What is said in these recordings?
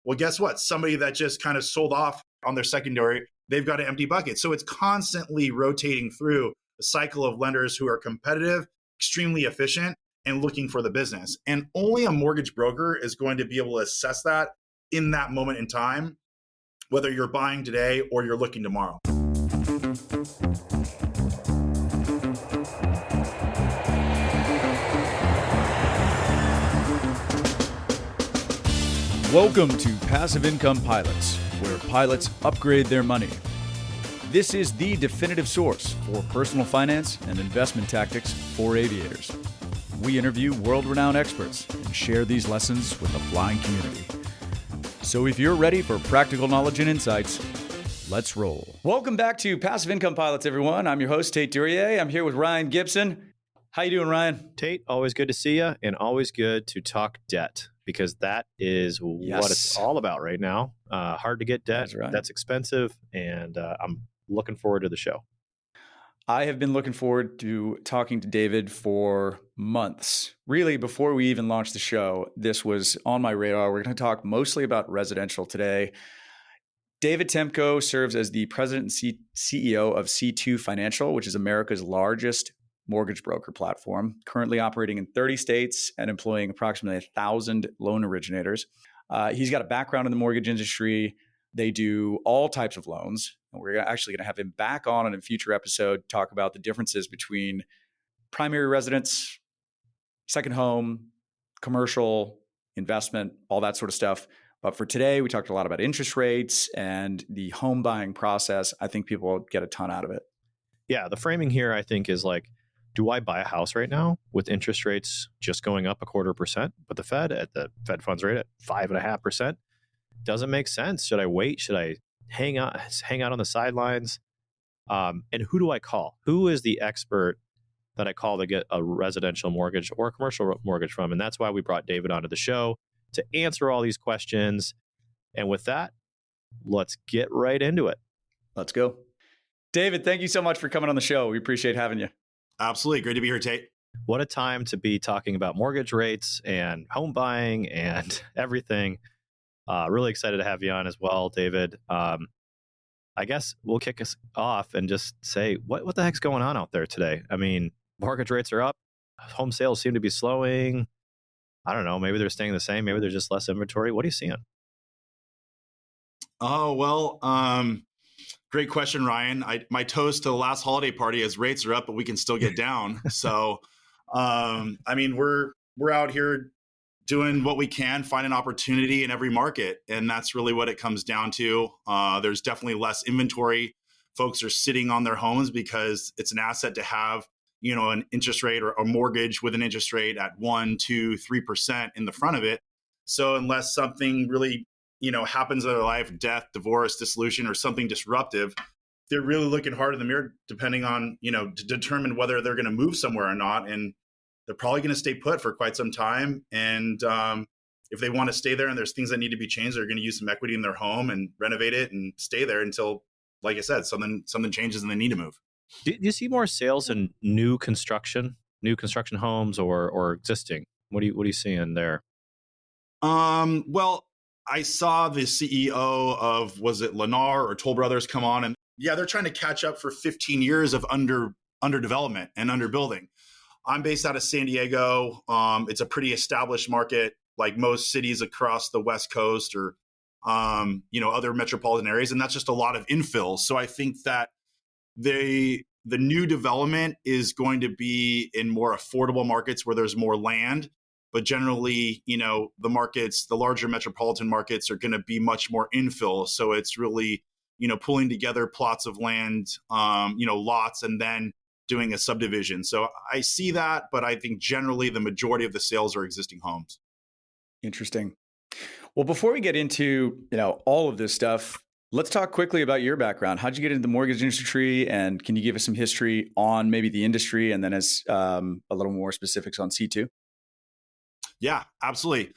Well, guess what? Somebody that just kind of sold off on their secondary, they've got an empty bucket. So it's constantly rotating through a cycle of lenders who are competitive, extremely efficient, and looking for the business. And only a mortgage broker is going to be able to assess that in that moment in time, whether you're buying today or you're looking tomorrow. Welcome to Passive Income Pilots, where pilots upgrade their money. This is the definitive source for personal finance and investment tactics for aviators. We interview world-renowned experts and share these lessons with the flying community. So if you're ready for practical knowledge and insights, let's roll. Welcome back to Passive Income Pilots, everyone. I'm your host, Tait and Ryan. I'm here with Ryan Gibson. How you doing, Ryan? Tait, always good to see you, and always good to talk debt, because that is what it's all about right now. Hard to get debt. That's right. That's expensive, and I'm looking forward to the show. I have been looking forward to talking to David for months. Really, before we even launched the show, this was on my radar. We're going to talk mostly about residential today. David Temko serves as the president and CEO of C2 Financial, which is America's largest mortgage broker platform, currently operating in 30 states and employing approximately 1,000 loan originators. He's got a background in the mortgage industry. They do all types of loans. And we're actually going to have him back on in a future episode, talk about the differences between primary residence, second home, commercial, investment, all that sort of stuff. But for today, we talked a lot about interest rates and the home buying process. I think people will get a ton out of it. Yeah, the framing here, I think, is like, do I buy a house right now with interest rates just going up 0.25%, but the Fed at the Fed funds rate at 5.5%? Doesn't make sense. Should I wait? Should I hang out on the sidelines? And who do I call? Who is the expert that I call to get a residential mortgage or a commercial mortgage from? And that's why we brought David onto the show to answer all these questions. And with that, let's get right into it. Let's go. David, thank you so much for coming on the show. We appreciate having you. Absolutely. Great to be here, Tait. What a time to be talking about mortgage rates and home buying and everything. Really excited to have you on as well, David. I guess we'll kick us off and just say, what the heck's going on out there today? I mean, mortgage rates are up. Home sales seem to be slowing. I don't know. Maybe they're staying the same. Maybe there's just less inventory. What are you seeing? Oh, well, great question, Ryan. My toast to the last holiday party is rates are up, but we can still get down. So, I mean, we're out here doing what we can, find an opportunity in every market. And that's really what it comes down to. There's definitely less inventory. Folks are sitting on their homes because it's an asset to have, an interest rate or a mortgage with an interest rate at 1%, 2%, 3% in the front of it. So unless something really happens in their life, death, divorce, dissolution, or something disruptive, they're really looking hard in the mirror, depending on, to determine whether they're going to move somewhere or not. And they're probably going to stay put for quite some time. And if they want to stay there and there's things that need to be changed, they're going to use some equity in their home and renovate it and stay there until, like I said, something changes and they need to move. Do you see more sales in new construction homes or existing? What are you seeing there? Well, I saw the CEO of, was it Lennar or Toll Brothers, come on, and yeah, they're trying to catch up for 15 years of underdevelopment and underbuilding. I'm based out of San Diego. It's a pretty established market, like most cities across the West Coast or other metropolitan areas, and that's just a lot of infill. So I think that the new development is going to be in more affordable markets where there's more land. But generally, the markets, the larger metropolitan markets are going to be much more infill. So it's really, pulling together plots of land, lots, and then doing a subdivision. So I see that, but I think generally the majority of the sales are existing homes. Interesting. Well, before we get into, all of this stuff, let's talk quickly about your background. How'd you get into the mortgage industry? And can you give us some history on maybe the industry and then as a little more specifics on C2? Yeah, absolutely.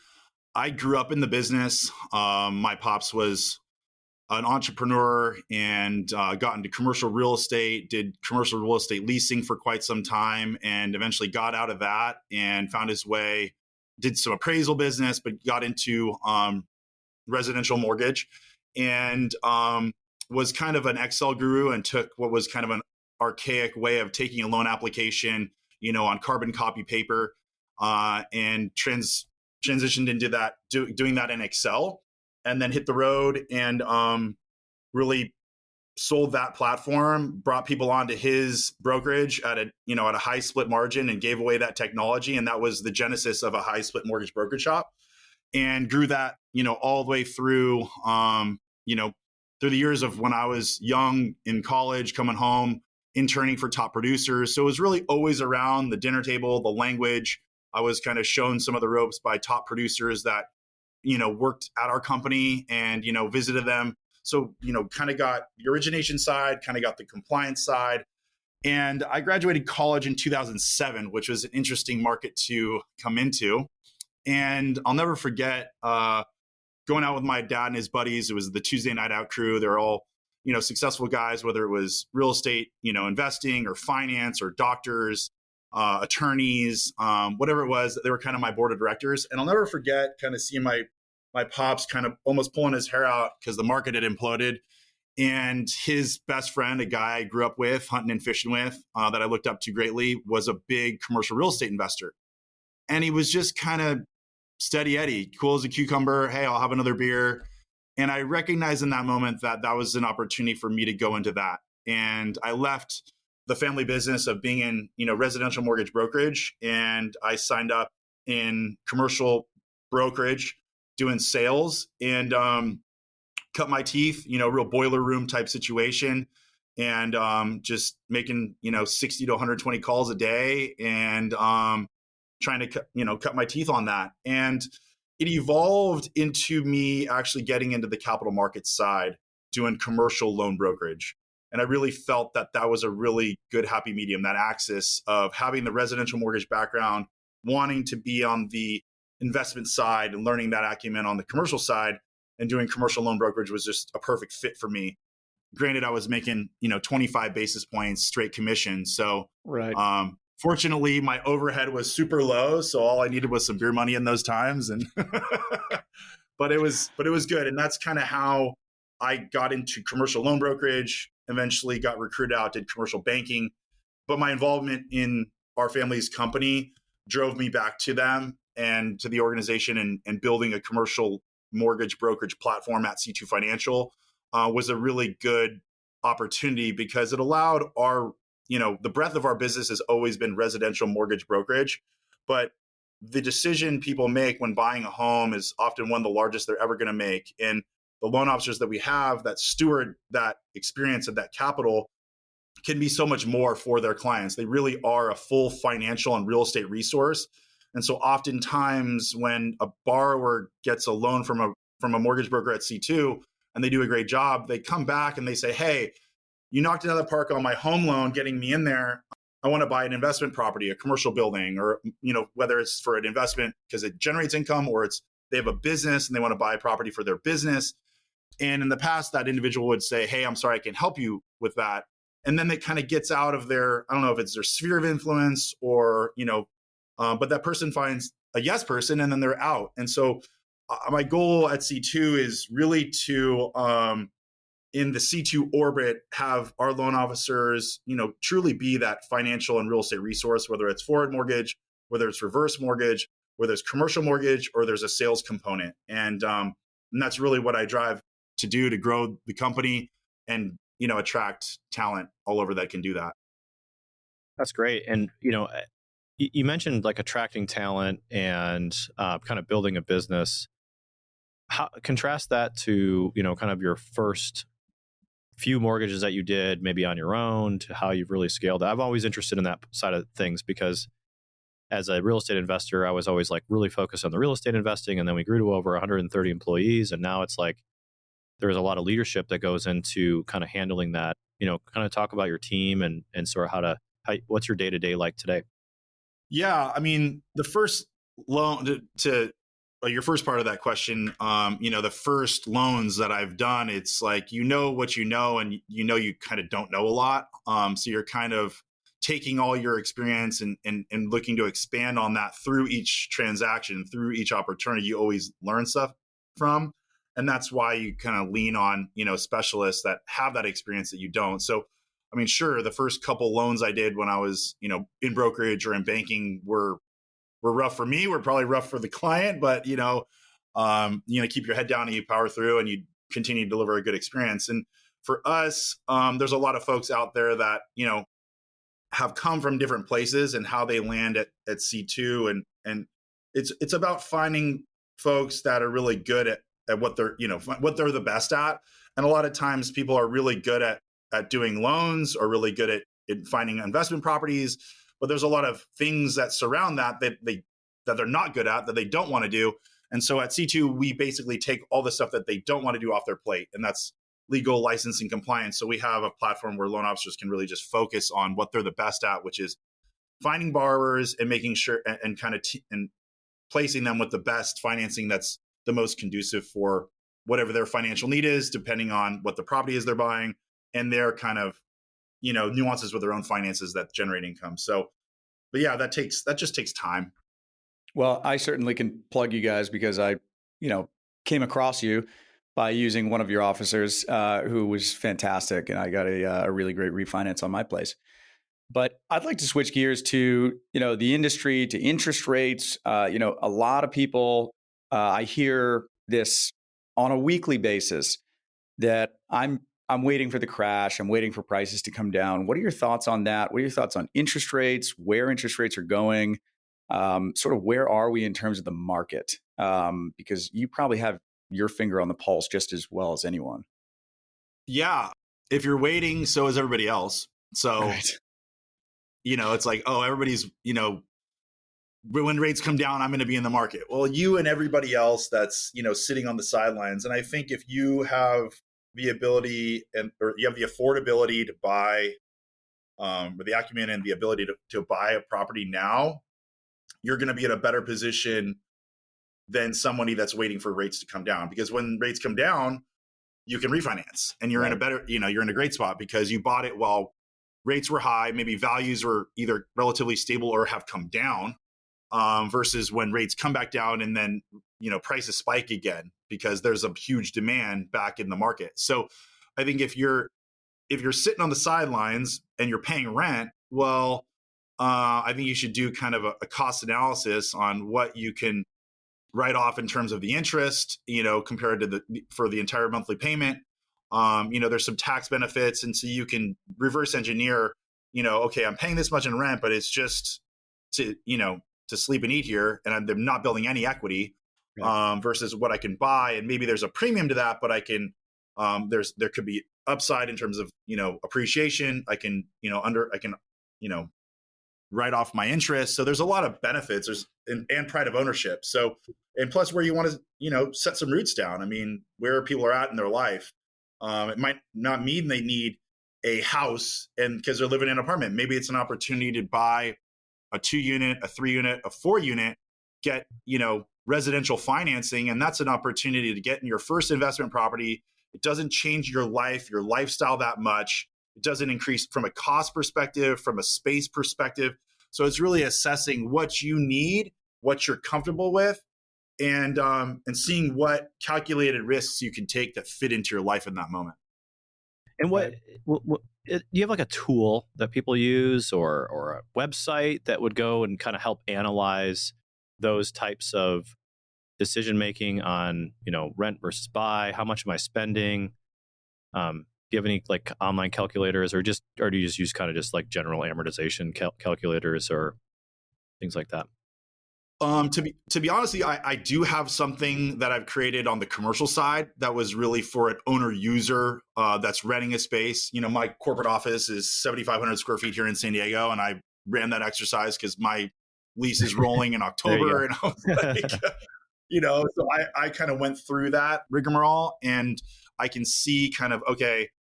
I grew up in the business. My pops was an entrepreneur and got into commercial real estate, did commercial real estate leasing for quite some time, and eventually got out of that and found his way, did some appraisal business, but got into residential mortgage, and was kind of an Excel guru and took what was kind of an archaic way of taking a loan application, on carbon copy paper, and transitioned into that, doing that in Excel, and then hit the road and really sold that platform, brought people onto his brokerage at a high split margin, and gave away that technology. And that was the genesis of a high split mortgage brokerage shop, and grew that, all the way through, through the years of when I was young in college, coming home, interning for top producers. So it was really always around the dinner table, the language. I was kind of shown some of the ropes by top producers that, worked at our company, and, visited them. So, kind of got the origination side, kind of got the compliance side. And I graduated college in 2007, which was an interesting market to come into. And I'll never forget going out with my dad and his buddies. It was the Tuesday night out crew. They're all, successful guys, whether it was real estate, investing or finance or doctors, attorneys, whatever it was. They were kind of my board of directors. And I'll never forget kind of seeing my pops kind of almost pulling his hair out because the market had imploded. And his best friend, a guy I grew up with, hunting and fishing with, that I looked up to greatly, was a big commercial real estate investor. And he was just kind of steady Eddie, cool as a cucumber. Hey, I'll have another beer. And I recognized in that moment that that was an opportunity for me to go into that. And I left the family business of being in, residential mortgage brokerage. And I signed up in commercial brokerage, doing sales, and cut my teeth, real boiler room type situation, and just making, 60 to 120 calls a day, and trying to cut my teeth on that. And it evolved into me actually getting into the capital markets side, doing commercial loan brokerage. And I really felt that that was a really good happy medium, that axis of having the residential mortgage background, wanting to be on the investment side and learning that acumen on the commercial side, and doing commercial loan brokerage was just a perfect fit for me. Granted, I was making, 25 basis points straight commission. So right. Fortunately, my overhead was super low. So all I needed was some beer money in those times. And but it was good. And that's kind of how I got into commercial loan brokerage, eventually got recruited out, did commercial banking. But my involvement in our family's company drove me back to them and to the organization, and building a commercial mortgage brokerage platform at C2 Financial was a really good opportunity, because it allowed our, the breadth of our business has always been residential mortgage brokerage, but the decision people make when buying a home is often one of the largest they're ever going to make. And the loan officers that we have that steward that experience and that capital can be so much more for their clients. They really are a full financial and real estate resource. And so oftentimes when a borrower gets a loan from a mortgage broker at C2 and they do a great job, they come back and they say, hey, you knocked it out of the park on my home loan, getting me in there. I want to buy an investment property, a commercial building, or, whether it's for an investment because it generates income, or it's they have a business and they want to buy a property for their business. And in the past, that individual would say, hey, I'm sorry, I can help you with that. And then it kind of gets out of their, I don't know if it's their sphere of influence, or, but that person finds a yes person and then they're out. And so my goal at C2 is really to, in the C2 orbit, have our loan officers, truly be that financial and real estate resource, whether it's forward mortgage, whether it's reverse mortgage, whether it's commercial mortgage, or there's a sales component. And that's really what I drive to do, to grow the company and, attract talent all over that can do that. That's great. And, you mentioned like attracting talent and kind of building a business. Contrast that to, kind of your first few mortgages that you did maybe on your own, to how you've really scaled. I'm always interested in that side of things, because as a real estate investor, I was always like really focused on the real estate investing. And then we grew to over 130 employees. And now it's like there's a lot of leadership that goes into kind of handling that. Kind of talk about your team and sort of what's your day-to-day like today? Yeah, I mean, the first loan to your first part of that question, the first loans that I've done, it's like, what you know, and you kind of don't know a lot. So you're kind of taking all your experience and looking to expand on that through each transaction, through each opportunity. You always learn stuff from. And that's why you kind of lean on, specialists that have that experience that you don't. So, I mean, sure, the first couple loans I did when I was, in brokerage or in banking were rough for me. Were probably rough for the client, but, keep your head down and you power through and you continue to deliver a good experience. And for us, there's a lot of folks out there that, have come from different places and how they land at C2. And it's about finding folks that are really good at what they're, what they're the best at. And a lot of times people are really good at doing loans or really good at finding investment properties, but there's a lot of things that surround that they're not good at, that they don't want to do. And so at C2, we basically take all the stuff that they don't want to do off their plate. And that's legal, licensing, compliance. So we have a platform where loan officers can really just focus on what they're the best at, which is finding borrowers and making sure and placing them with the best financing that's the most conducive for whatever their financial need is, depending on what the property is they're buying and their kind of, nuances with their own finances that generate income. So, but yeah, that just takes time. Well, I certainly can plug you guys because I, came across you by using one of your officers who was fantastic, and I got a really great refinance on my place. But I'd like to switch gears to, the industry, to interest rates. A lot of people, I hear this on a weekly basis that I'm waiting for the crash. I'm waiting for prices to come down. What are your thoughts on that? What are your thoughts on interest rates, where interest rates are going? Sort of where are we in terms of the market? Because you probably have your finger on the pulse just as well as anyone. Yeah. If you're waiting, so is everybody else. So, Right. It's like, oh, everybody's, when rates come down, I'm going to be in the market. Well, you and everybody else that's, sitting on the sidelines. And I think if you have the ability or you have the affordability to buy, or the acumen and the ability to buy a property now, you're going to be in a better position than somebody that's waiting for rates to come down. Because when rates come down, you can refinance and you're in a better, you're in a great spot because you bought it while rates were high, maybe values were either relatively stable or have come down, versus when rates come back down and then, prices spike again because there's a huge demand back in the market. So I think if you're sitting on the sidelines and you're paying rent, well, I think you should do kind of a cost analysis on what you can write off in terms of the interest, compared to for the entire monthly payment. There's some tax benefits. And so you can reverse engineer, okay, I'm paying this much in rent, but it's just to sleep and eat here. And I'm not building any equity, versus what I can buy. And maybe there's a premium to that, but I can, there could be upside in terms of, appreciation. I can, write off my interest. So there's a lot of benefits and pride of ownership. So, and plus where you want to, set some roots down. I mean, where people are at in their life. It might not mean they need a house and because they're living in an apartment. Maybe it's an opportunity to buy a 2-unit, a 3-unit, a 4-unit, get, residential financing. And that's an opportunity to get in your first investment property. It doesn't change your life, your lifestyle that much. It doesn't increase from a cost perspective, from a space perspective. So it's really assessing what you need, what you're comfortable with, and seeing what calculated risks you can take that fit into your life in that moment. And do you have like a tool that people use or a website that would go and kind of help analyze those types of decision making on, rent versus buy? How much am I spending? Do you have any like online calculators or do you just use kind of just like general amortization calculators or things like that? To be honest, I do have something that I've created on the commercial side that was really for an owner user that's renting a space. My corporate office is 7,500 square feet here in San Diego, and I ran that exercise because my lease is rolling in October, and I was like, so I kind of went through that rigmarole, and I can see kind of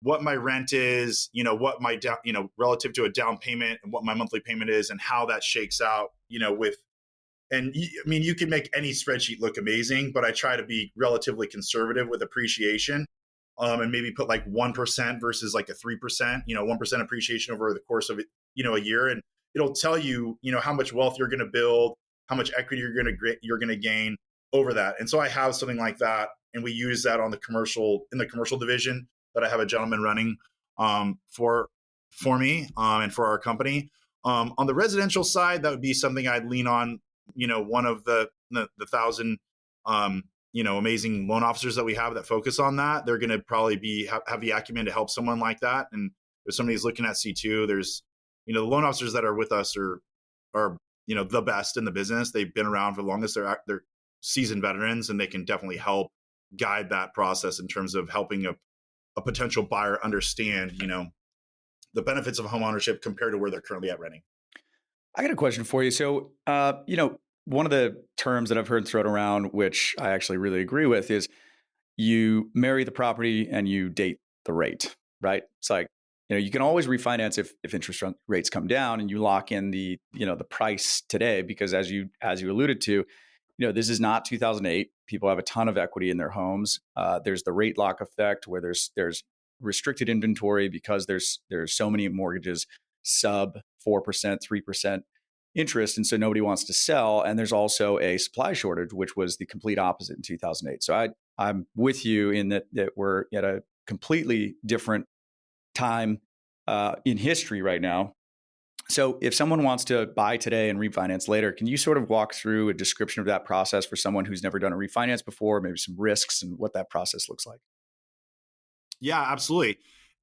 what my rent is, what my down, relative to a down payment and what my monthly payment is and how that shakes out, you can make any spreadsheet look amazing, but I try to be relatively conservative with appreciation, and maybe put like 1% versus like a 3%, 1% appreciation over the course of a year. And it'll tell you, how much wealth you're going to build, how much equity you're going to gain over that. And so I have something like that and we use that on the commercial division that I have a gentleman running for me and for our company. On the residential side, that would be something I'd lean on. One of the 1,000 amazing loan officers that we have that focus on that. They're going to probably have the acumen to help someone like that. And if somebody's looking at C2, there's the loan officers that are with us are the best in the business. They've been around for the longest. They're seasoned veterans, and they can definitely help guide that process in terms of helping a potential buyer understand, the benefits of homeownership compared to where they're currently at renting. I got a question for you. So, one of the terms that I've heard thrown around, which I actually really agree with, is you marry the property and you date the rate, right? It's like, you can always refinance if interest rates come down and you lock in the price today, because as you alluded to, this is not 2008. People have a ton of equity in their homes. There's the rate lock effect where there's restricted inventory because there's so many mortgages sub 4%, 3% interest. And so nobody wants to sell. And there's also a supply shortage, which was the complete opposite in 2008. So I'm with you in that we're at a completely different time in history right now. So if someone wants to buy today and refinance later, can you sort of walk through a description of that process for someone who's never done a refinance before, maybe some risks and what that process looks like? Yeah, absolutely.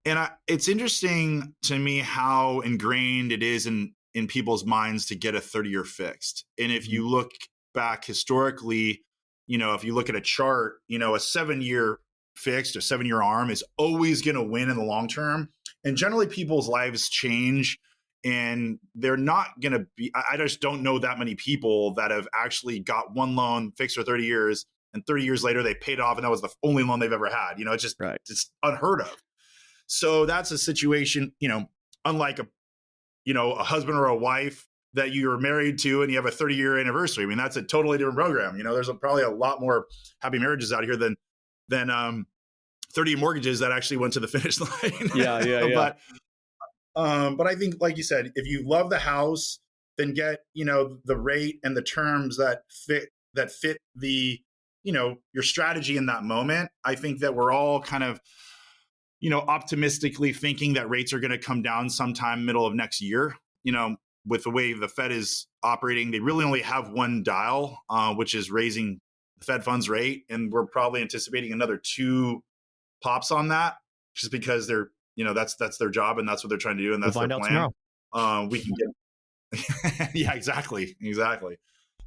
And it's interesting to me how ingrained it is in people's minds to get a 30-year fixed. And if you look back historically, if you look at a chart, a 7-year fixed or 7-year ARM is always going to win in the long term. And generally people's lives change, and they're not going to be, I just don't know that many people that have actually got one loan fixed for 30 years and 30 years later they paid off and that was the only loan they've ever had. It's just, right. It's unheard of. So that's a situation, unlike a husband or a wife that you're married to and you have a 30-year anniversary. I mean, that's a totally different program. There's probably a lot more happy marriages out here than 30 mortgages that actually went to the finish line. Yeah. But I think, like you said, if you love the house, then get, the rate and the terms that fit the, your strategy in that moment. I think that we're all kind of, optimistically thinking that rates are going to come down sometime middle of next year. With the way the Fed is operating, they really only have one dial, which is raising the Fed funds rate. And we're probably anticipating another 2 pops on that, just because they're, that's their job and that's what they're trying to do. And that's their plan. We can get, yeah, exactly.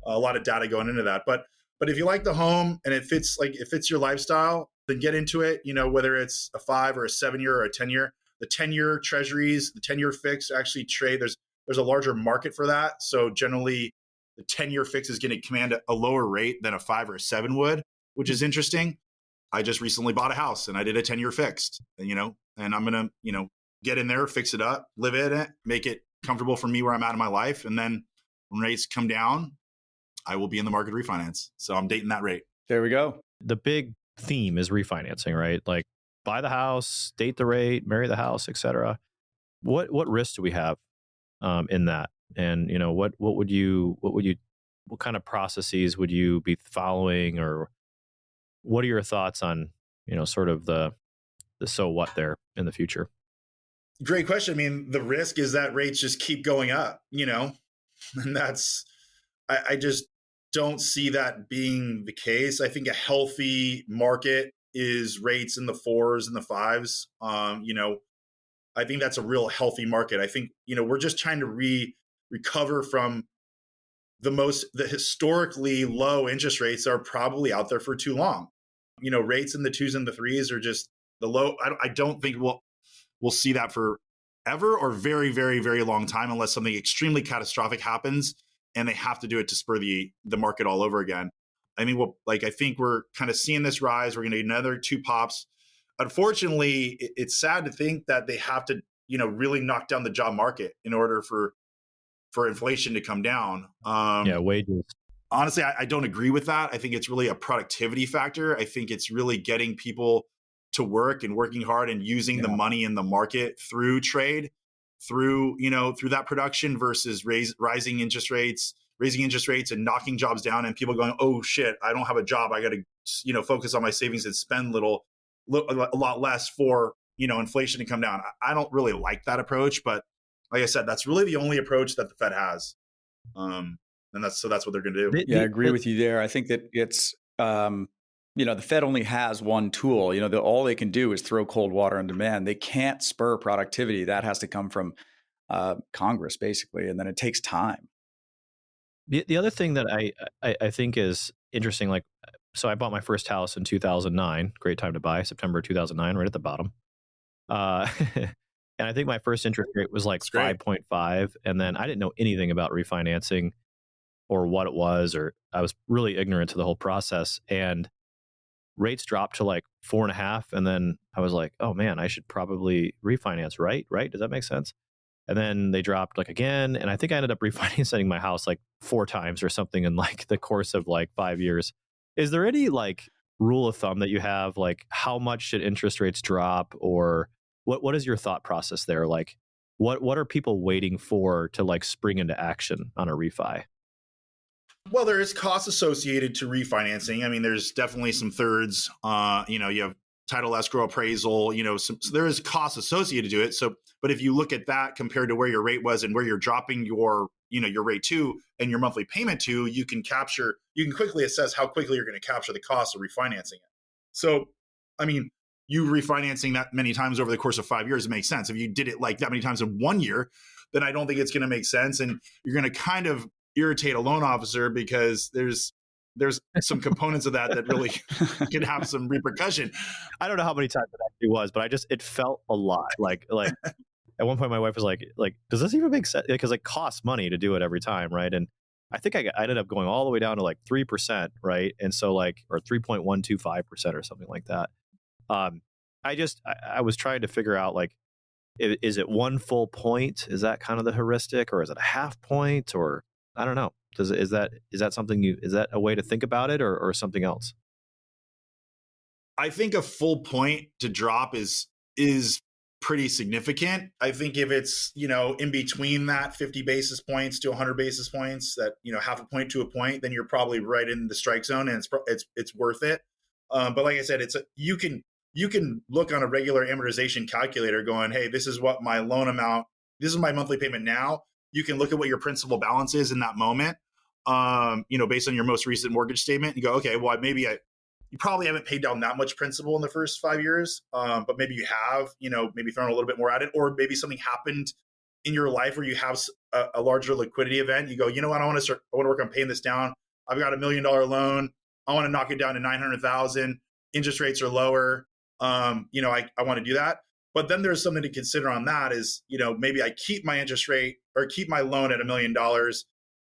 A lot of data going into that. But if you like the home and it fits your lifestyle, then get into it, whether it's a 5 or a 7-year or a 10-year. The 10-year treasuries, the 10-year fix actually trade. There's a larger market for that. So generally the 10-year fix is going to command a lower rate than a 5 or a 7 would, which is interesting. I just recently bought a house and I did a 10-year fixed, and I'm going to, get in there, fix it up, live in it, make it comfortable for me where I'm at in my life. And then when rates come down, I will be in the market refinance. So I'm dating that rate. There we go. The big theme is refinancing, right? Like buy the house, date the rate, marry the house, etc. What risks do we have in that? And what kind of processes would you be following, or what are your thoughts on sort of the so what there in the future? Great question. I mean, the risk is that rates just keep going up, and that's, I just don't see that being the case. I think a healthy market is rates in the 4s and the 5s. I think that's a real healthy market. I think, we're just trying to recover from the historically low interest rates are probably out there for too long. Rates in the 2s and the 3s are just the low. I don't think we'll see that for ever or very, very, very long time, unless something extremely catastrophic happens and they have to do it to spur the market all over again. I mean, I think we're kind of seeing this rise. We're going to need another 2 pops. Unfortunately, it's sad to think that they have to, really knock down the job market in order for inflation to come down. Wages. Honestly, I don't agree with that. I think it's really a productivity factor. I think it's really getting people to work and working hard and using the money in the market through trade, through that production versus rising interest rates, raising interest rates and knocking jobs down, and people going, oh shit, I don't have a job. I got to, focus on my savings and spend a lot less for, inflation to come down. I don't really like that approach, but like I said, that's really the only approach that the Fed has. And that's what they're going to do. Yeah, I agree with you there. I think that it's, the Fed only has one tool. All they can do is throw cold water on demand. They can't spur productivity. That has to come from Congress, basically, and then it takes time. The other thing that I think is interesting, like, so I bought my first house in 2009. Great time to buy, September 2009, right at the bottom. And I think my first interest rate was like 5.5. And then I didn't know anything about refinancing or what it was, or I was really ignorant to the whole process. And rates dropped to like 4.5. And then I was like, oh man, I should probably refinance, right? Does that make sense? And then they dropped like again. And I think I ended up refinancing my house like 4 times or something in like the course of like 5 years. Is there any like rule of thumb that you have? Like, how much should interest rates drop, or what is your thought process there? Like, what are people waiting for to like spring into action on a refi? Well, there is costs associated to refinancing. I mean, there's definitely some thirds. You have title escrow appraisal. So there is costs associated to it. So, but if you look at that compared to where your rate was and where you're dropping your rate to and your monthly payment to, you can quickly assess how quickly you're going to capture the cost of refinancing it. So, I mean, you refinancing that many times over the course of 5 years, it makes sense. If you did it like that many times in 1 year, then I don't think it's going to make sense. And you're going to kind of irritate a loan officer because there's some components of that really can have some repercussion. I don't know how many times it actually was, but it felt a lot. Like at one point my wife was like, does this even make sense? Because it costs money to do it every time, right? And I think I ended up going all the way down to like 3%, right? And so or 3.125% or something like that. I was trying to figure out, like, is it 1 full point? Is that kind of the heuristic, or is it a half point, or I don't know. Is that something is that a way to think about it, or something else? I think a full point to drop is pretty significant. I think if it's, in between that 50 basis points to 100 basis points, that, half a point to a point, then you're probably right in the strike zone, and it's worth it. But like I said, you can look on a regular amortization calculator going, hey, this is what my loan amount, this is my monthly payment now. You can look at what your principal balance is in that moment, based on your most recent mortgage statement, and go, okay, well, you probably haven't paid down that much principal in the first 5 years, but maybe you have, maybe thrown a little bit more at it, or maybe something happened in your life where you have a larger liquidity event. You go, you know what, I want to work on paying this down. I've got $1 million loan. I want to knock it down to 900,000. Interest rates are lower. I want to do that. But then there's something to consider on that is, maybe I keep my interest rate or keep my loan at $1 million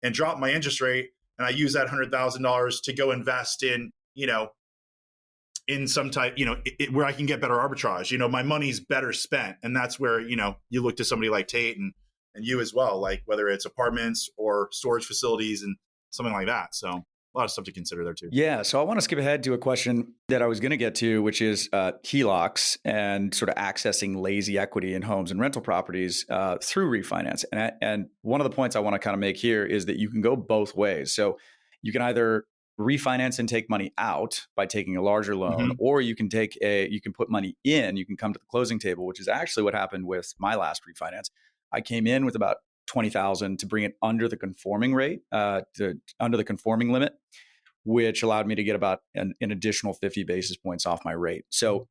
and drop my interest rate, and I use that $100,000 to go invest in, in some type, where I can get better arbitrage. My money's better spent. And that's where, you look to somebody like Tait and you as well, like whether it's apartments or storage facilities and something like that. So a lot of stuff to consider there too. Yeah. So I want to skip ahead to a question that I was going to get to, which is HELOCs and sort of accessing lazy equity in homes and rental properties through refinance. And one of the points I want to kind of make here is that you can go both ways. So you can either refinance and take money out by taking a larger loan, or you can put money in, you can come to the closing table, which is actually what happened with my last refinance. I came in with about $20,000 to bring it under the conforming rate, under the conforming limit, which allowed me to get about an additional 50 basis points off my rate. So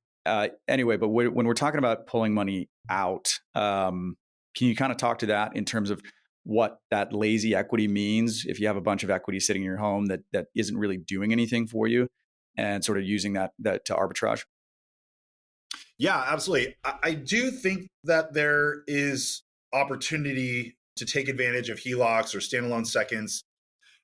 anyway, but when we're talking about pulling money out, can you kind of talk to that in terms of what that lazy equity means if you have a bunch of equity sitting in your home that isn't really doing anything for you, and sort of using that to arbitrage? Yeah, absolutely. I do think that there is opportunity to take advantage of HELOCs or standalone seconds.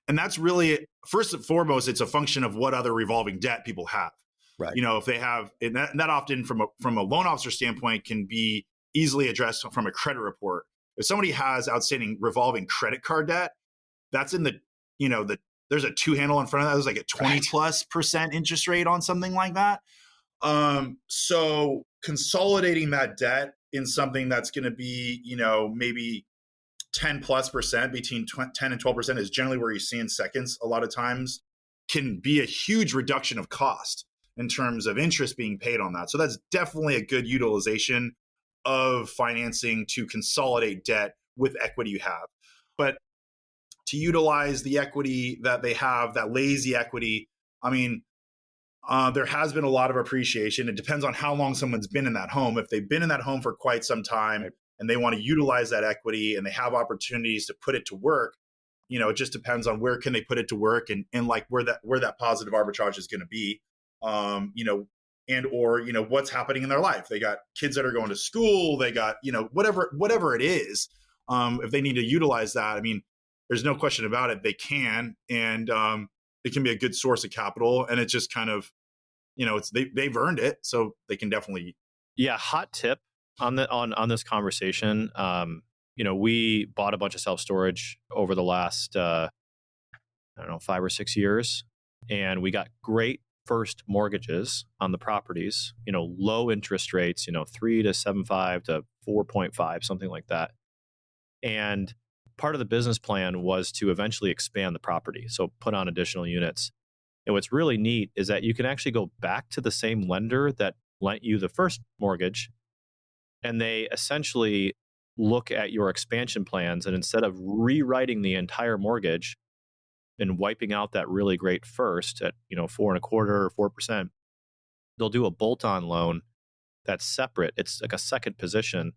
And that's really, first and foremost, it's a function of what other revolving debt people have. Right. If they have, and that often from a loan officer standpoint can be easily addressed from a credit report. If somebody has outstanding revolving credit card debt, that's in there's a 2 handle in front of that. There's like a 20+% interest rate on something like that. So consolidating that debt in something that's going to be, maybe 10+%, between 10 and 12% is generally where you see in seconds a lot of times, can be a huge reduction of cost in terms of interest being paid on that. So that's definitely a good utilization of financing to consolidate debt with equity you have. But to utilize the equity that they have, that lazy equity, I mean, there has been a lot of appreciation. It depends on how long someone's been in that home. If they've been in that home for quite some time and they want to utilize that equity and they have opportunities to put it to work, it just depends on where can they put it to work and like where that positive arbitrage is going to be, and or what's happening in their life. They got kids that are going to school. They got whatever it is. If they need to utilize that, I mean, there's no question about it. They can, and it can be a good source of capital. And it's just kind of, they've earned it, so they can definitely. Yeah, hot tip on this conversation. We bought a bunch of self-storage over the last 5 or 6 years, and we got great first mortgages on the properties. Low interest rates. 3 to 7.5 to 4.5, something like that. And part of the business plan was to eventually expand the property, so put on additional units. And what's really neat is that you can actually go back to the same lender that lent you the first mortgage, and they essentially look at your expansion plans, and instead of rewriting the entire mortgage and wiping out that really great first at 4.25 or 4%, they'll do a bolt-on loan that's separate. It's like a second position,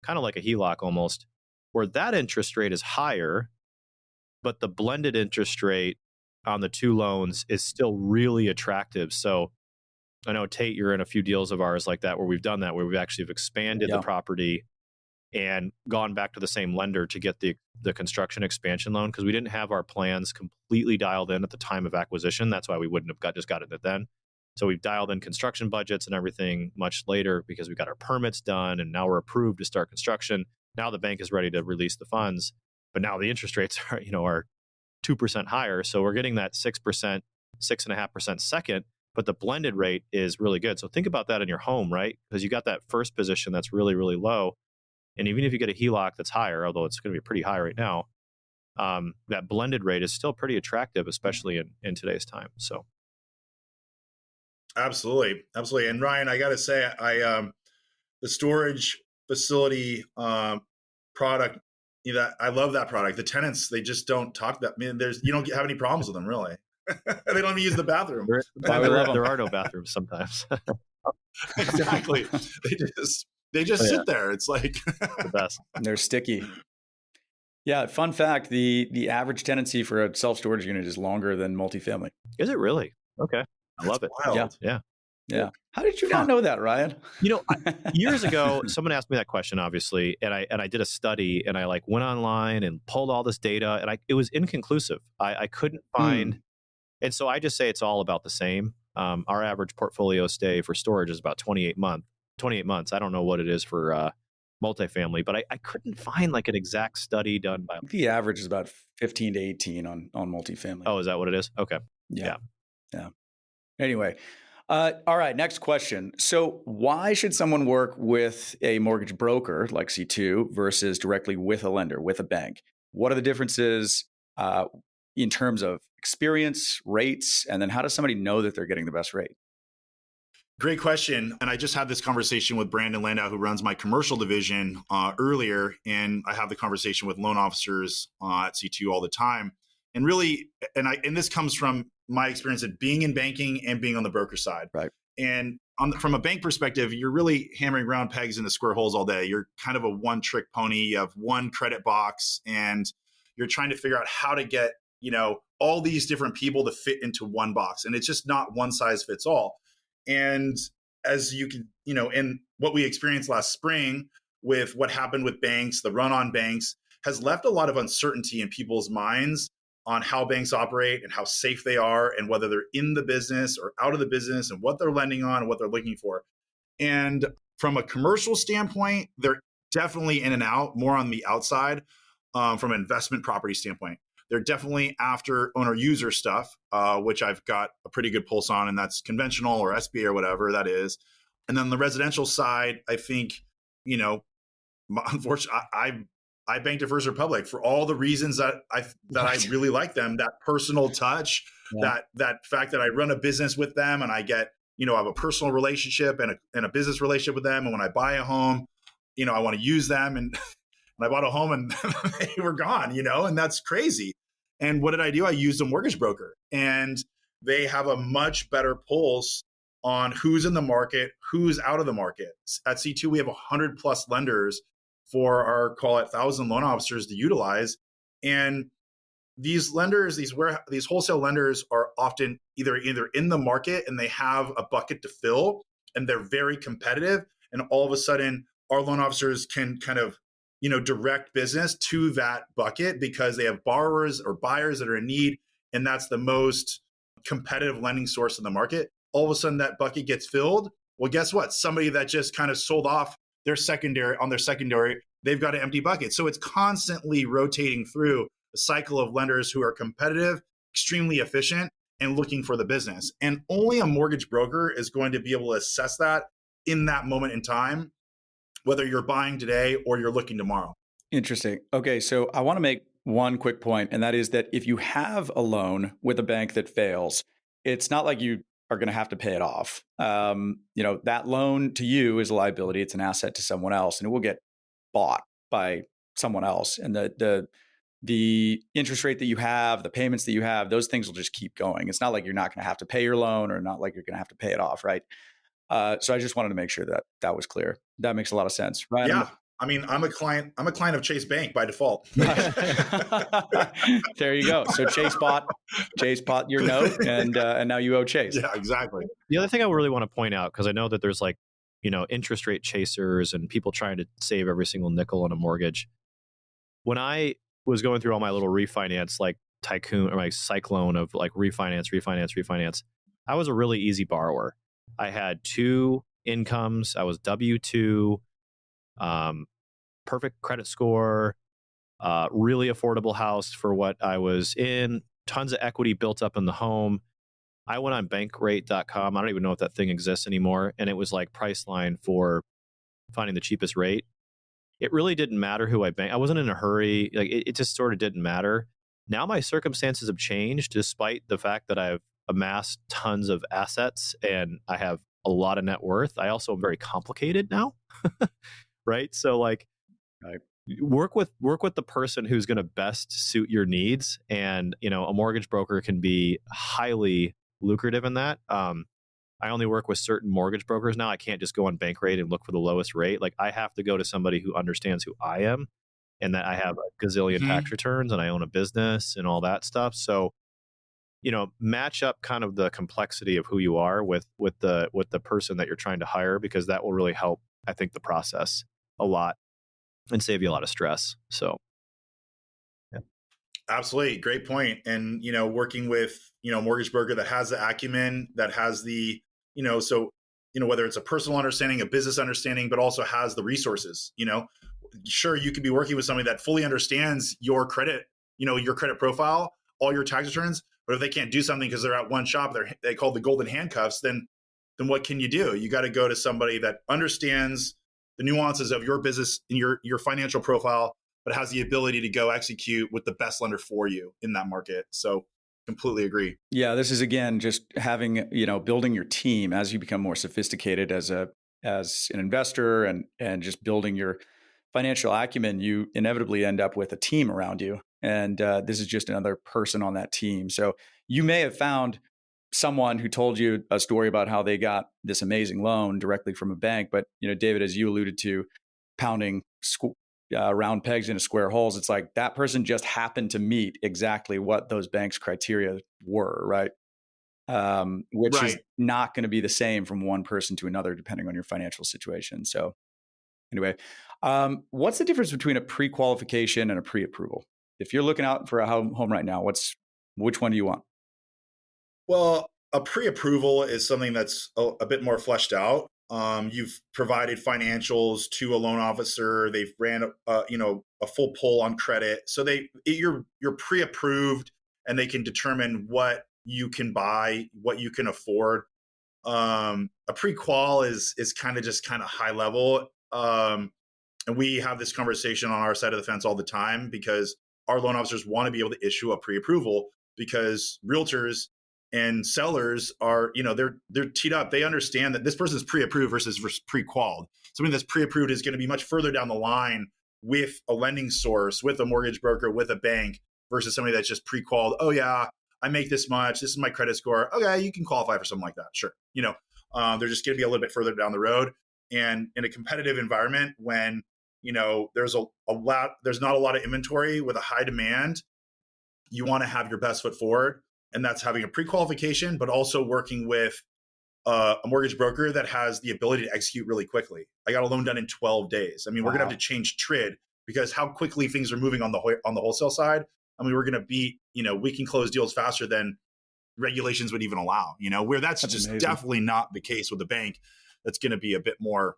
kind of like a HELOC almost, where that interest rate is higher, but the blended interest rate on the two loans is still really attractive. So I know, Tait, you're in a few deals of ours like that, where we've done that, where we've actually expanded the property and gone back to the same lender to get the construction expansion loan, because we didn't have our plans completely dialed in at the time of acquisition. That's why we wouldn't have just gotten it then. So we've dialed in construction budgets and everything much later, because we got our permits done and now we're approved to start construction. Now the bank is ready to release the funds, but now the interest rates are 2% higher. So we're getting that 6%, 6.5% second, but the blended rate is really good. So think about that in your home, right? Because you got that first position that's really, really low. And even if you get a HELOC that's higher, although it's going to be pretty high right now, that blended rate is still pretty attractive, especially in today's time. So. Absolutely. And Ryan, I got to say, the storage facility product, I love that product. The tenants, they just don't talk that. I mean, you don't have any problems with them, really. They don't even use the bathroom. There are no bathrooms sometimes. Exactly. They just sit there. It's like the best. They're sticky. Yeah. Fun fact: the average tenancy for a self-storage unit is longer than multifamily. Is it really? Okay, I love it. Wild. Yeah. How did you not know that, Ryan? Years ago, someone asked me that question, obviously, and I did a study, and I went online and pulled all this data, and it was inconclusive. I couldn't find, and so I just say it's all about the same. Our average portfolio stay for storage is about 28 months. I don't know what it is for multifamily, but I couldn't find an exact study done by. The average is about 15 to 18 on multifamily. Oh, is that what it is? Okay. Yeah. Anyway. All right, next question. So why should someone work with a mortgage broker like C2 versus directly with a lender, with a bank? What are the differences in terms of experience, rates, and then how does somebody know that they're getting the best rate? Great question. And I just had this conversation with Brandon Landau, who runs my commercial division earlier. And I have the conversation with loan officers at C2 all the time. And really, and this comes from my experience of being in banking and being on the broker side. Right. And from a bank perspective, you're really hammering round pegs into square holes all day. You're kind of a one-trick pony. You have one credit box, and you're trying to figure out how to get, all these different people to fit into one box. And it's just not one size fits all. And as you can, in what we experienced last spring with what happened with banks, the run on banks has left a lot of uncertainty in people's minds on how banks operate and how safe they are and whether they're in the business or out of the business and what they're lending on and what they're looking for. And from a commercial standpoint, they're definitely in and out, more on the outside. From an investment property standpoint, they're definitely after owner user stuff, which I've got a pretty good pulse on, and that's conventional or SBA or whatever that is. And then the residential side, I think, unfortunately, I banked at First Republic for all the reasons that I really like them. That personal touch, that fact that I run a business with them and I get, I have a personal relationship and a business relationship with them. And when I buy a home, I want to use them. And I bought a home and they were gone, and that's crazy. And what did I do? I used a mortgage broker, and they have a much better pulse on who's in the market, who's out of the market. At C2, we have 100 plus lenders for our, call it 1,000 loan officers to utilize. And these lenders, these wholesale lenders are often either in the market and they have a bucket to fill and they're very competitive. And all of a sudden our loan officers can kind of, direct business to that bucket because they have borrowers or buyers that are in need. And that's the most competitive lending source in the market. All of a sudden that bucket gets filled. Well, guess what? Somebody that just kind of sold off their secondary, they've got an empty bucket. So it's constantly rotating through a cycle of lenders who are competitive, extremely efficient, and looking for the business. And only a mortgage broker is going to be able to assess that in that moment in time, whether you're buying today or you're looking tomorrow. Interesting. Okay, so I want to make one quick point, and that is that if you have a loan with a bank that fails, it's not like you are going to have to pay it off. That loan to you is a liability. It's an asset to someone else, and it will get bought by someone else. And the interest rate that you have, the payments that you have, those things will just keep going. It's not like you're not going to have to pay your loan or not like you're going to have to pay it off, right? So I just wanted to make sure that was clear. That makes a lot of sense, right? Yeah. I'm a client of Chase Bank by default. There you go. So Chase bought your note and now you owe Chase. Yeah, exactly. The other thing I really want to point out, because I know that there's interest rate chasers and people trying to save every single nickel on a mortgage. When I was going through all my little refinance, like tycoon or my cyclone of like refinance, I was a really easy borrower. I had 2 incomes. I was W-2, perfect credit score, really affordable house for what I was in, tons of equity built up in the home. I went on bankrate.com. I don't even know if that thing exists anymore. And it was like Priceline for finding the cheapest rate. It really didn't matter who I banked. I wasn't in a hurry. Like it just sort of didn't matter. Now my circumstances have changed despite the fact that I've amassed tons of assets and I have a lot of net worth. I also am very complicated now. Right? So like work with the person who's going to best suit your needs. And, a mortgage broker can be highly lucrative in that. I only work with certain mortgage brokers now. I can't just go on Bankrate and look for the lowest rate. Like I have to go to somebody who understands who I am and that I have a gazillion tax returns and I own a business and all that stuff. So, match up kind of the complexity of who you are with the person that you're trying to hire, because that will really help, I think, the process a lot and save you a lot of stress. So. Yeah. Absolutely. Great point. And, working with, mortgage broker that has the acumen, that has the, whether it's a personal understanding, a business understanding, but also has the resources, sure, you could be working with somebody that fully understands your credit, your credit profile, all your tax returns, but if they can't do something because they're at one shop, they call the golden handcuffs, then what can you do? You got to go to somebody that understands the nuances of your business and your financial profile, but has the ability to go execute with the best lender for you in that market. So completely agree. Yeah, this is again just having, building your team as you become more sophisticated as an investor and just building your financial acumen. You inevitably end up with a team around you, and this is just another person on that team. So you may have found someone who told you a story about how they got this amazing loan directly from a bank, but David, as you alluded to, pounding round pegs into square holes. It's like that person just happened to meet exactly what those banks' criteria were, right? Which is not going to be the same from one person to another, depending on your financial situation. So anyway, what's the difference between a pre-qualification and a pre-approval? If you're looking out for a home right now, which one do you want? Well, a pre-approval is something that's a bit more fleshed out. You've provided financials to a loan officer. They've ran a full pull on credit, so you're pre-approved, and they can determine what you can buy, what you can afford. A pre-qual is kind of high level. And we have this conversation on our side of the fence all the time because our loan officers want to be able to issue a pre-approval because realtors and sellers are, they're teed up. They understand that this person is pre-approved versus pre-qualified. Somebody that's pre-approved is going to be much further down the line with a lending source, with a mortgage broker, with a bank versus somebody that's just pre-qualified. Oh yeah, I make this much. This is my credit score. Okay, you can qualify for something like that. Sure. They're just going to be a little bit further down the road. And in a competitive environment when, there's there's not a lot of inventory with a high demand, you want to have your best foot forward. And that's having a pre-qualification, but also working with a mortgage broker that has the ability to execute really quickly. I got a loan done in 12 days. I mean, we're going to have to change TRID because how quickly things are moving on the wholesale side. I mean, we're going to beat, we can close deals faster than regulations would even allow, where that's just amazing. Definitely not the case with the bank. That's going to be a bit more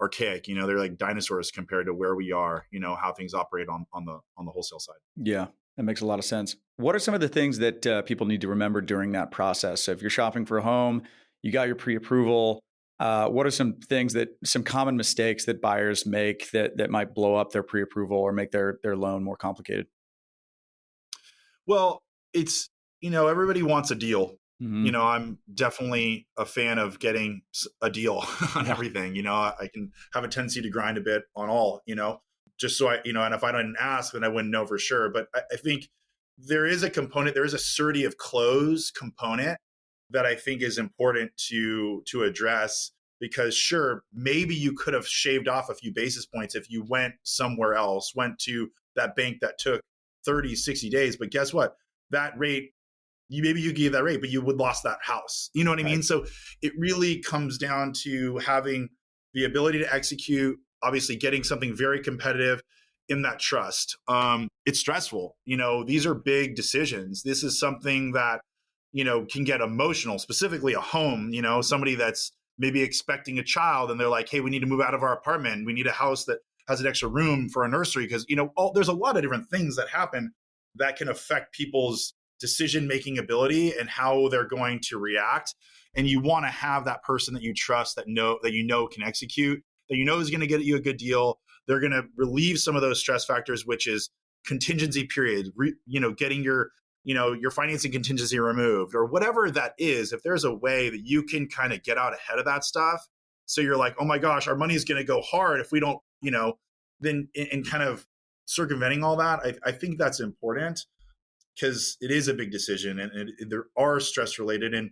archaic. They're like dinosaurs compared to where we are, how things operate on the wholesale side. Yeah. That makes a lot of sense. What are some of the things that people need to remember during that process? So if you're shopping for a home, you got your pre-approval. What are some common mistakes that buyers make that might blow up their pre-approval or make their loan more complicated? Well, it's, everybody wants a deal. Mm-hmm. I'm definitely a fan of getting a deal on everything. I can have a tendency to grind a bit on all, just so and if I didn't ask, then I wouldn't know for sure. But I think there is a component, there is a surety of close component that I think is important to address because sure, maybe you could have shaved off a few basis points if you went somewhere else, went to that bank that took 30, 60 days. But guess what? That rate, maybe you gave that rate, but you would lost that house. You know what I mean? So it really comes down to having the ability to execute, obviously getting something very competitive in that trust. It's stressful. These are big decisions. This is something that, can get emotional, specifically a home, somebody that's maybe expecting a child and they're like, hey, we need to move out of our apartment. We need a house that has an extra room for a nursery. Because, there's a lot of different things that happen that can affect people's decision-making ability and how they're going to react. And you want to have that person that you trust, that can execute, that is going to get you a good deal. They're going to relieve some of those stress factors, which is contingency period, getting your financing contingency removed or whatever that is. If there's a way that you can kind of get out ahead of that stuff. So you're like, oh my gosh, our money is going to go hard if we don't, then in kind of circumventing all that. I think that's important because it is a big decision and there are stress related and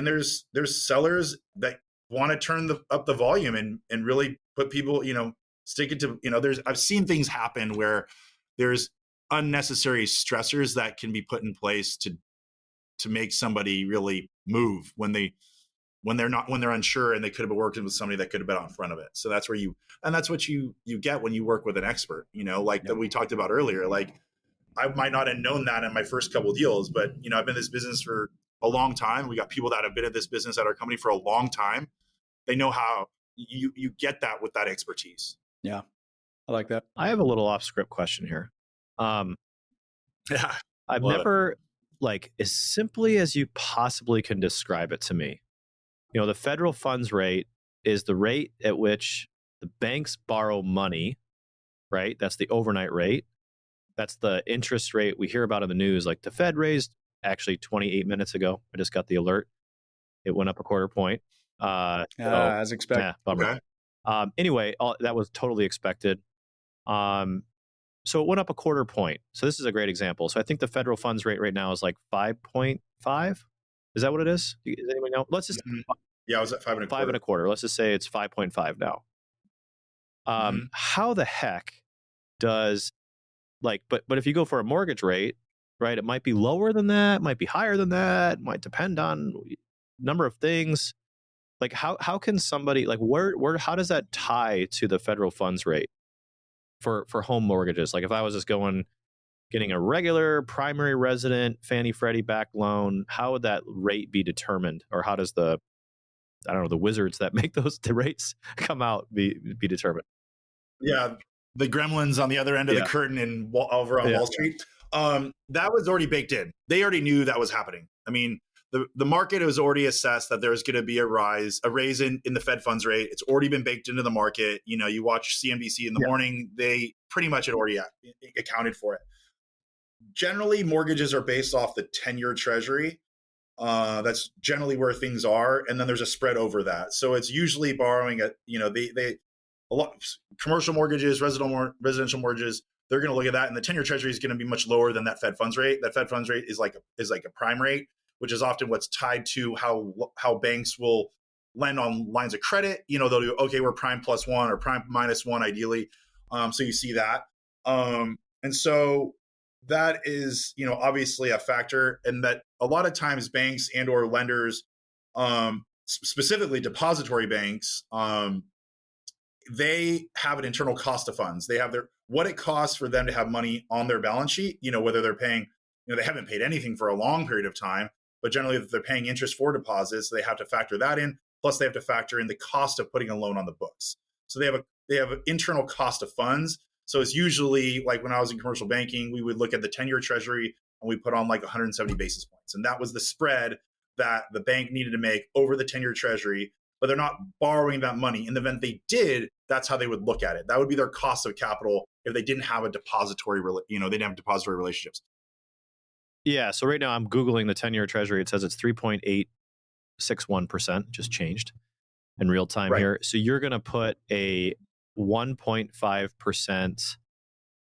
there's sellers that want to turn up the volume and really put people, stick it to, I've seen things happen where there's unnecessary stressors that can be put in place to make somebody really move when they're unsure and they could have been working with somebody that could have been on front of it. So that's that's what you get when you work with an expert, that we talked about earlier. Like I might not have known that in my first couple of deals, but I've been in this business for a long time. We got people that have been at this business at our company for a long time. They know how you get that with that expertise. Yeah. I like that. I have a little off script question here. Yeah. I've never, as simply as you possibly can describe it to me, the federal funds rate is the rate at which the banks borrow money, right? That's the overnight rate. That's the interest rate we hear about in the news. Like the Fed raised actually 28 minutes ago. I just got the alert. It went up a quarter point. As expected. Yeah, bummer. Okay. Anyway, that was totally expected. So it went up a quarter point. So this is a great example. So I think the federal funds rate right now is like 5.5. Is that what it is? Does anyone know? Let's just I was at 5.25. 5.25. Let's just say it's 5.5 now. How the heck does but if you go for a mortgage rate, right? It might be lower than that, might be higher than that, might depend on number of things. Like how can somebody where how does that tie to the federal funds rate for home mortgages? Like if I was just getting a regular primary resident Fannie Freddie backed loan, how would that rate be determined? Or how does the wizards that make the rates come out be determined? Yeah, the gremlins on the other end of the curtain and over on Wall Street. That was already baked in. They already knew that was happening. I mean, the market has already assessed that there's going to be a raise in the Fed funds rate. It's already been baked into the market. You watch CNBC in the morning, they pretty much had already accounted for it. Generally, mortgages are based off the 10-year treasury. That's generally where things are. And then there's a spread over that. So it's usually borrowing at, a lot commercial mortgages, residential mortgages, they're going to look at that. And the 10-year treasury is going to be much lower than that Fed funds rate. That Fed funds rate is like a prime rate, which is often what's tied to how banks will lend on lines of credit. They'll do, okay, we're prime plus one or prime minus one, ideally. So you see that. And so that is, obviously a factor, and that a lot of times banks and or lenders, specifically depository banks, they have an internal cost of funds. They have what it costs for them to have money on their balance sheet, whether they're paying, they haven't paid anything for a long period of time, but generally if they're paying interest for deposits, they have to factor that in. Plus they have to factor in the cost of putting a loan on the books. So they have an internal cost of funds. So it's usually like when I was in commercial banking, we would look at the 10-year treasury and we put on like 170 basis points. And that was the spread that the bank needed to make over the 10-year treasury, but they're not borrowing that money. In the event they did, that's how they would look at it. That would be their cost of capital if they didn't have a depository, they didn't have depository relationships. Yeah. So right now I'm Googling the 10-year treasury. It says it's 3.861%, just changed in real time here. So you're going to put a 1.5%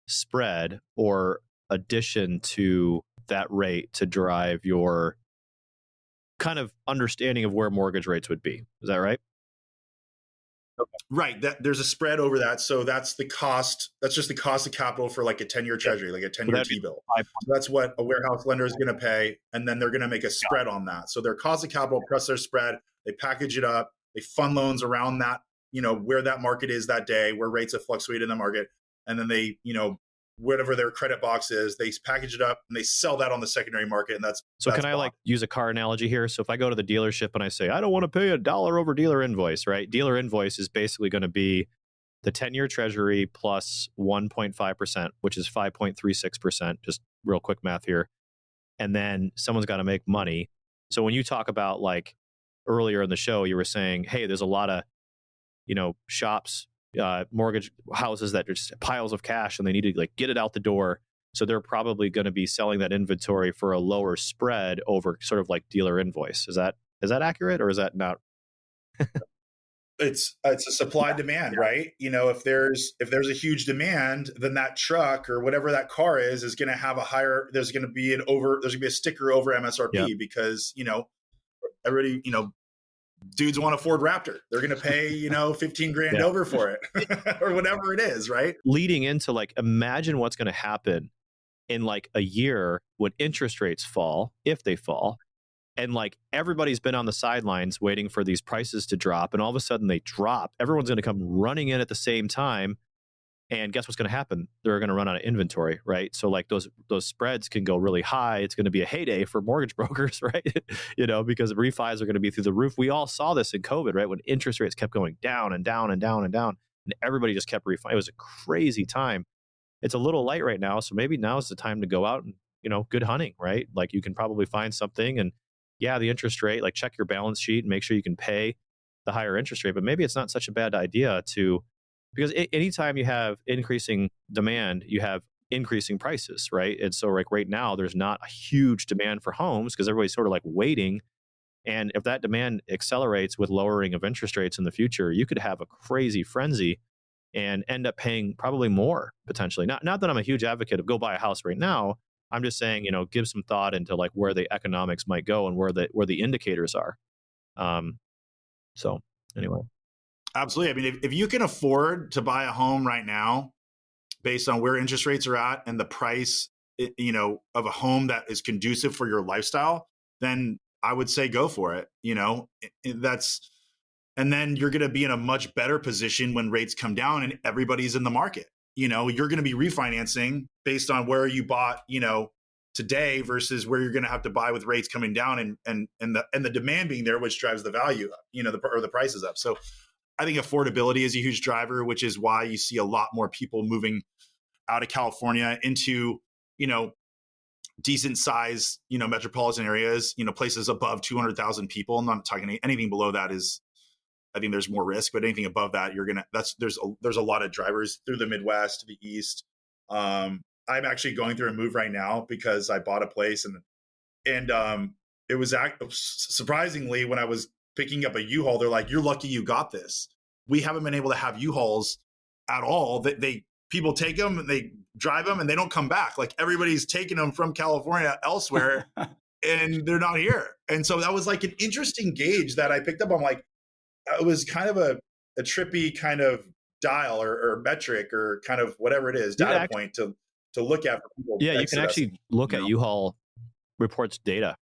spread or addition to that rate to drive your kind of understanding of where mortgage rates would be. Is that right? Okay. Right. There's a spread over that. So that's the cost. That's just the cost of capital for like a 10-year treasury, like a 10-year T-bill. So that's what a warehouse lender is going to pay. And then they're going to make a spread on that. So their cost of capital plus their spread, they package it up, they fund loans around that, where that market is that day, where rates have fluctuated in the market. And then they, whatever their credit box is, they package it up and they sell that on the secondary market. And that's can I use a car analogy here? So if I go to the dealership and I say, I don't want to pay $1 over dealer invoice, right? Dealer invoice is basically going to be the 10-year treasury plus 1.5%, which is 5.36%, just real quick math here. And then someone's got to make money. So when you talk about like earlier in the show, you were saying, hey, there's a lot of, shops, mortgage houses that are just piles of cash and they need to like get it out the door. So they're probably going to be selling that inventory for a lower spread over sort of like dealer invoice. Is that accurate or is that not? It's a supply demand, right? If there's a huge demand, then that truck or whatever that car is going to have there's going to be a sticker over MSRP because, everybody, dudes want a Ford Raptor. They're going to pay, $15,000 over for it or whatever it is, right? Leading into like, imagine what's going to happen in like a year when interest rates fall, if they fall, and like everybody's been on the sidelines waiting for these prices to drop, and all of a sudden they drop. Everyone's going to come running in at the same time. And guess what's going to happen? They're going to run out of inventory, right? So like those spreads can go really high. It's going to be a heyday for mortgage brokers, right? Because refis are going to be through the roof. We all saw this in COVID, right? When interest rates kept going down and down and down and down, and everybody just kept refining. It was a crazy time. It's a little light right now, so maybe now is the time to go out and good hunting, right? Like you can probably find something, and the interest rate. Like check your balance sheet and make sure you can pay the higher interest rate. But maybe it's not such a bad idea because anytime you have increasing demand, you have increasing prices, right? And so like right now, there's not a huge demand for homes because everybody's sort of like waiting. And if that demand accelerates with lowering of interest rates in the future, you could have a crazy frenzy and end up paying probably more potentially. Not that I'm a huge advocate of go buy a house right now. I'm just saying, give some thought into like where the economics might go and where the indicators are. So anyway. Absolutely. I mean, if you can afford to buy a home right now based on where interest rates are at and the price, of a home that is conducive for your lifestyle, then I would say go for it. And then you're going to be in a much better position when rates come down and everybody's in the market. You're going to be refinancing based on where you bought, today versus where you're going to have to buy with rates coming down and the demand being there, which drives the value up, or the prices up. So I think affordability is a huge driver, which is why you see a lot more people moving out of California into, decent size, metropolitan areas, places above 200,000 people. I'm not talking anything below that is, I think there's more risk, but anything above that, there's a lot of drivers through the Midwest to the East. I'm actually going through a move right now because I bought a place and it was surprisingly, when I was picking up a U-Haul, they're like, "You're lucky you got this. We haven't been able to have U-Hauls at all. People take them and they drive them and they don't come back. Like everybody's taking them from California elsewhere and they're not here." And so that was like an interesting gauge that I picked up. I'm like, it was kind of a trippy kind of dial or metric or kind of whatever it is, data point to look at for people. Yeah, you can actually look at U-Haul reports data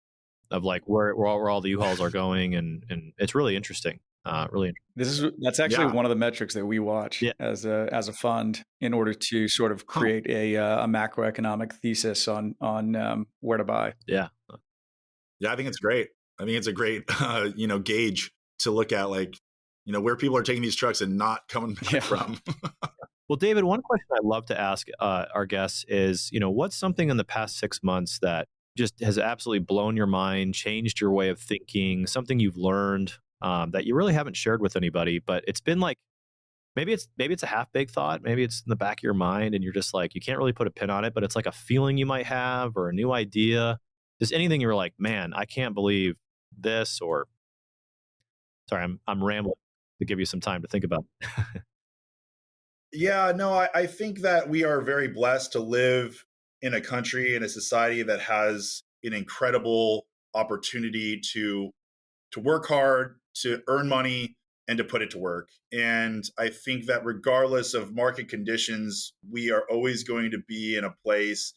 of like where all the U-Hauls are going, and it's really interesting. That's actually one of the metrics that we watch as a fund in order to sort of create a macroeconomic thesis on where to buy. Yeah, I think it's great. I think it's a great gauge to look at, like, where people are taking these trucks and not coming back from. Well, David, one question I'd love to ask our guests is, what's something in the past 6 months that just has absolutely blown your mind, changed your way of thinking, something you've learned that you really haven't shared with anybody, but it's been like, maybe it's a half-baked thought, maybe it's in the back of your mind and you're just like, you can't really put a pin on it, but it's like a feeling you might have or a new idea. Just anything you're like, man, I can't believe this, or sorry, I'm rambling to give you some time to think about. Yeah, no, I think that we are very blessed to live in a country, in a society that has an incredible opportunity to work hard, to earn money, and to put it to work. And I think that regardless of market conditions, we are always going to be in a place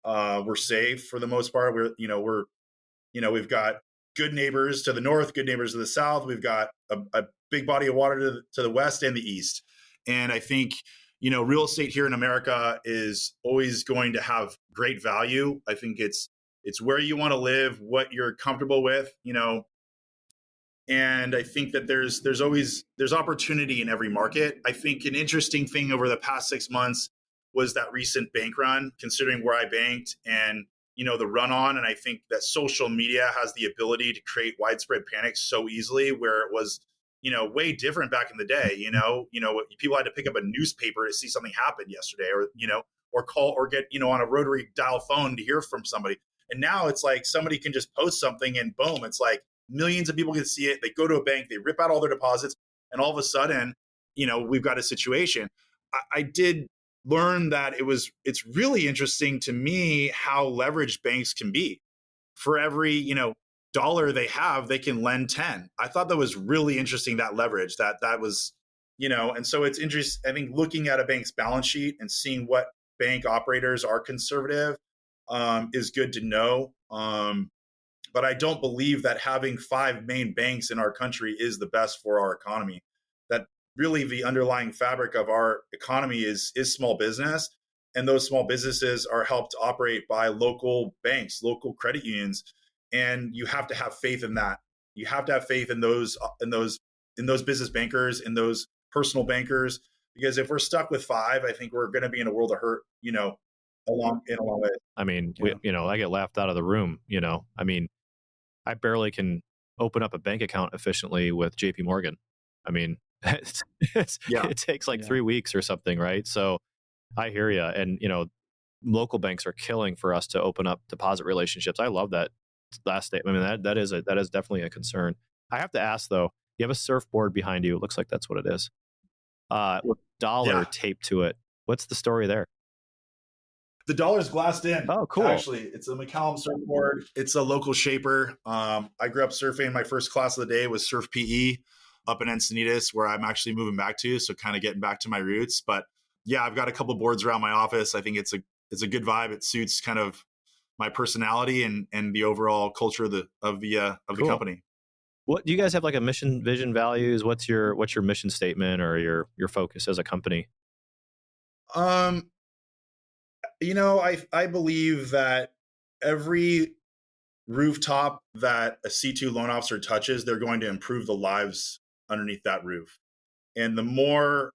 we're safe for the most part. We've got good neighbors to the north, good neighbors to the south. We've got a big body of water to the west and the east. And I think, real estate here in America is always going to have great value. I think it's where you want to live, what you're comfortable with, and I think that there's opportunity in every market. I think an interesting thing over the past 6 months was that recent bank run, considering where I banked and, the run on. And I think that social media has the ability to create widespread panic so easily, where it was, way different back in the day. People had to pick up a newspaper to see something happen yesterday, or call or get, on a rotary dial phone to hear from somebody. And now it's like somebody can just post something and boom, it's like millions of people can see it. They go to a bank, they rip out all their deposits, and all of a sudden, we've got a situation. I did learn that it's really interesting to me how leveraged banks can be. For every, dollar they have, they can lend 10. I thought that was really interesting, that leverage, that was, and so it's interesting. I think looking at a bank's balance sheet and seeing what bank operators are conservative is good to know. But I don't believe that having 5 main banks in our country is the best for our economy. That really the underlying fabric of our economy is small business. And those small businesses are helped operate by local banks, local credit unions. And you have to have faith in that. You have to have faith in those business bankers, in those personal bankers, because if we're stuck with 5, I think we're going to be in a world of hurt, in a long way. I mean, I get laughed out of the room. I mean, I barely can open up a bank account efficiently with JP Morgan. I mean, it takes like 3 weeks or something, right? So I hear you. And, local banks are killing for us to open up deposit relationships. I love that last statement. I mean, that is definitely a concern. I have to ask though, you have a surfboard behind you. It looks like that's what it is. With dollar taped to it. What's the story there? The dollar's glassed in. Oh, cool. Actually, it's a McCallum surfboard. It's a local shaper. I grew up surfing. My first class of the day was surf PE up in Encinitas, where I'm actually moving back to. So kind of getting back to my roots. But yeah, I've got a couple boards around my office. I think it's a good vibe. It suits kind of my personality and the overall culture of the Cool. company. What do you guys have, like a mission, vision, values? What's your mission statement or your focus as a company? I believe that every rooftop that a C2 loan officer touches, they're going to improve the lives underneath that roof. And the more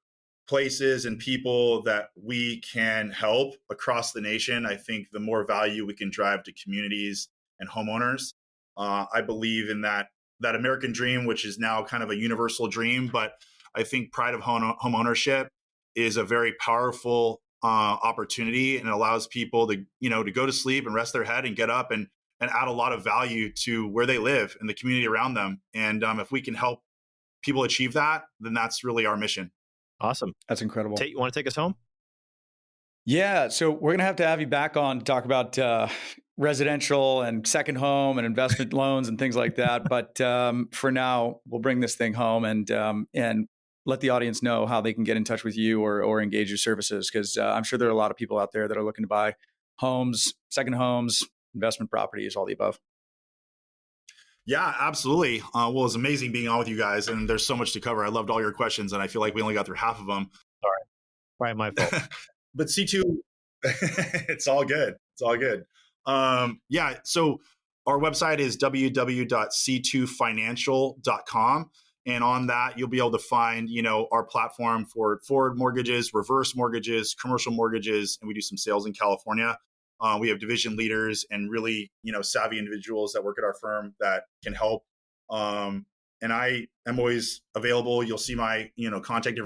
places and people that we can help across the nation, I think the more value we can drive to communities and homeowners. I believe in that American dream, which is now kind of a universal dream, but I think pride of home ownership is a very powerful opportunity, and it allows people to, to go to sleep and rest their head and get up and add a lot of value to where they live and the community around them. And if we can help people achieve that, then that's really our mission. Awesome. That's incredible. Tait, you want to take us home? Yeah. So we're going to have you back on to talk about residential and second home and investment loans and things like that. But for now, we'll bring this thing home and let the audience know how they can get in touch with you or engage your services. Because I'm sure there are a lot of people out there that are looking to buy homes, second homes, investment properties, all the above. Yeah, absolutely. Well, it's amazing being on with you guys, and there's so much to cover. I loved all your questions, and I feel like we only got through half of them. Sorry. Probably my fault. But C2, it's all good. It's all good. Yeah, so our website is www.c2financial.com. And on that, you'll be able to find, our platform for forward mortgages, reverse mortgages, commercial mortgages, and we do some sales in California. We have division leaders and really, savvy individuals that work at our firm that can help. And I am always available. You'll see my, contact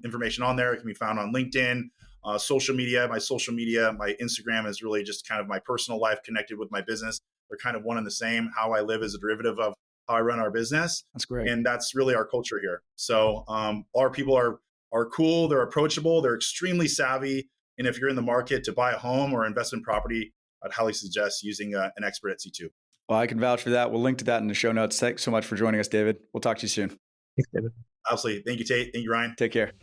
information on there. It can be found on LinkedIn, social media. My Instagram is really just kind of my personal life connected with my business. They're kind of one and the same. How I live is a derivative of how I run our business. That's great. And that's really our culture here. So our people are cool. They're approachable. They're extremely savvy. And if you're in the market to buy a home or investment property, I'd highly suggest using an expert at C2. Well, I can vouch for that. We'll link to that in the show notes. Thanks so much for joining us, David. We'll talk to you soon. Thanks, David. Absolutely. Thank you, Tait. Thank you, Ryan. Take care.